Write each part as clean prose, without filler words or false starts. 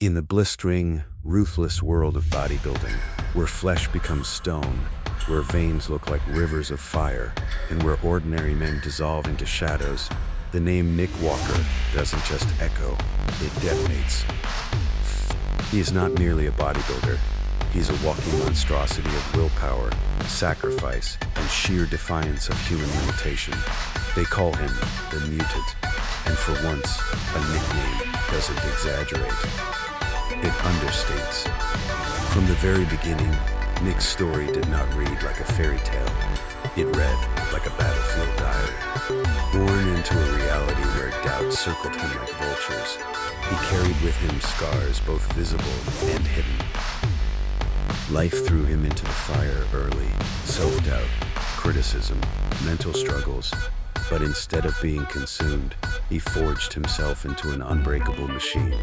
In the blistering, ruthless world of bodybuilding, where flesh becomes stone, where veins look like rivers of fire, and where ordinary men dissolve into shadows, the name Nick Walker doesn't just echo, it detonates. He is not merely a bodybuilder. He's a walking monstrosity of willpower, sacrifice, and sheer defiance of human limitation. They call him the Mutant, and for once, a nickname doesn't exaggerate. It understates. From the very beginning, Nick's story did not read like a fairy tale. It read like a battlefield diary. Born into a reality where doubt circled him like vultures, he carried with him scars both visible and hidden. Life threw him into the fire early, self-doubt, criticism, mental struggles, but instead of being consumed, he forged himself into an unbreakable machine.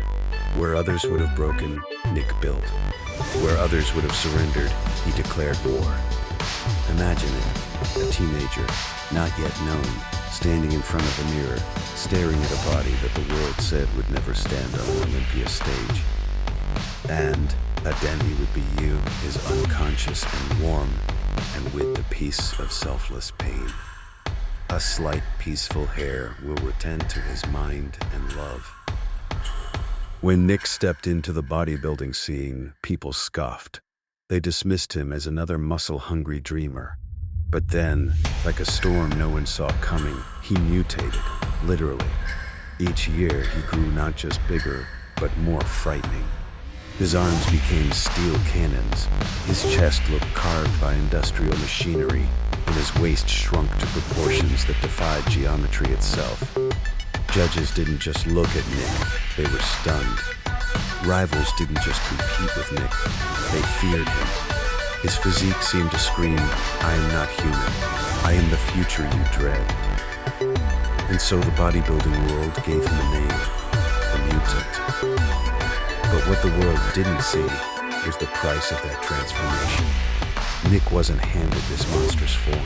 Where others would have broken, Nick built. Where others would have surrendered, he declared war. Imagine it, a teenager, not yet known, standing in front of a mirror, staring at a body that the world said would never stand on an Olympia stage. And then he would be you, his unconscious and warm, and with the peace of selfless pain. A slight peaceful hair will return to his mind and love. When Nick stepped into the bodybuilding scene, people scoffed. They dismissed him as another muscle-hungry dreamer. But then, like a storm no one saw coming, he mutated, literally. Each year, he grew not just bigger, but more frightening. His arms became steel cannons, his chest looked carved by industrial machinery, and his waist shrunk to proportions that defied geometry itself. Judges didn't just look at Nick, they were stunned. Rivals didn't just compete with Nick, they feared him. His physique seemed to scream, "I am not human, I am the future you dread." And so the bodybuilding world gave him a name, the Mutant. But what the world didn't see was the price of that transformation. Nick wasn't handed this monstrous form,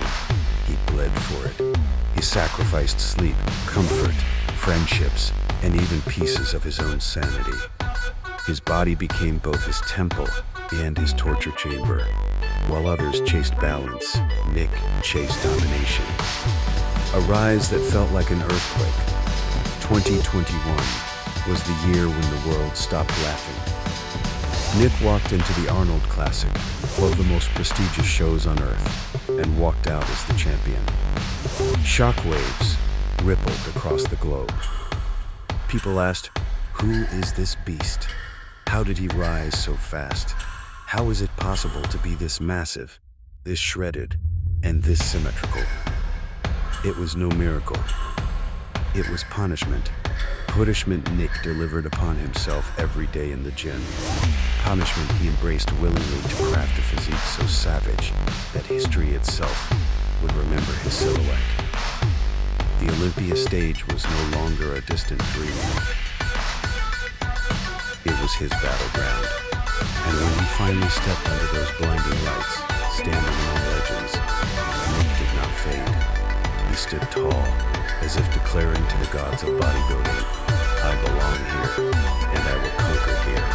he bled for it. He sacrificed sleep, comfort, friendships, and even pieces of his own sanity. His body became both his temple and his torture chamber. While others chased balance, Nick chased domination. A rise that felt like an earthquake. 2021 was the year when the world stopped laughing. Nick walked into the Arnold Classic, one of the most prestigious shows on earth, and walked out as the champion. Shockwaves rippled across the globe. People asked, "Who is this beast? How did he rise so fast? How is it possible to be this massive, this shredded, and this symmetrical?" It was no miracle. It was punishment. Punishment Nick delivered upon himself every day in the gym. Punishment he embraced willingly to craft a physique so savage that history itself would remember his silhouette. The Olympia stage was no longer a distant dream. It was his battleground. And when he finally stepped under those blinding lights, standing among legends, Nick did not fade. He stood tall, as if declaring to the gods of bodybuilding, "I belong here, and I will conquer here."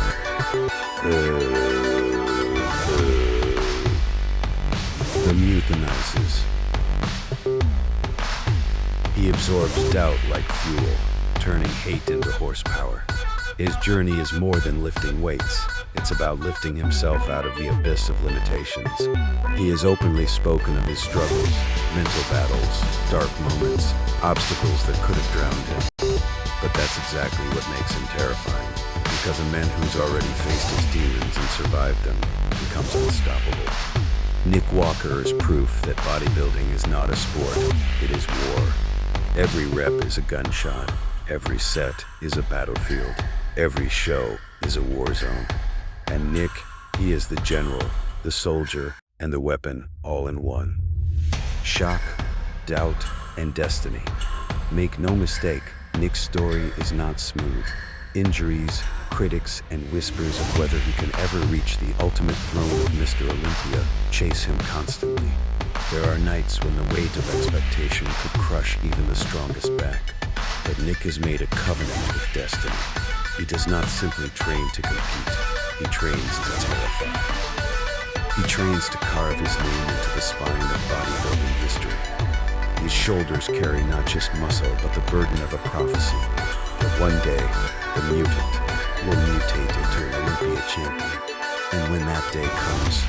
The mutinizes. He absorbs doubt like fuel, turning hate into horsepower. His journey is more than lifting weights. It's about lifting himself out of the abyss of limitations. He has openly spoken of his struggles, mental battles, dark moments, obstacles that could have drowned him. But that's exactly what makes him terrifying, because a man who's already faced his demons and survived them becomes unstoppable. Nick Walker is proof that bodybuilding is not a sport, it is war. Every rep is a gunshot, every set is a battlefield, every show is a war zone. And Nick, he is the general, the soldier, and the weapon all in one. Shock, doubt, and destiny. Make no mistake, Nick's story is not smooth. Injuries, critics, and whispers of whether he can ever reach the ultimate throne of Mr. Olympia chase him constantly. There are nights when the weight of expectation could crush even the strongest back. But Nick has made a covenant with destiny. He does not simply train to compete, he trains to terrify. He trains to carve his name into the spine of bodybuilding history. His shoulders carry not just muscle, but the burden of a prophecy that one day, the mutant will mutate into an Olympia champion. And when that day comes,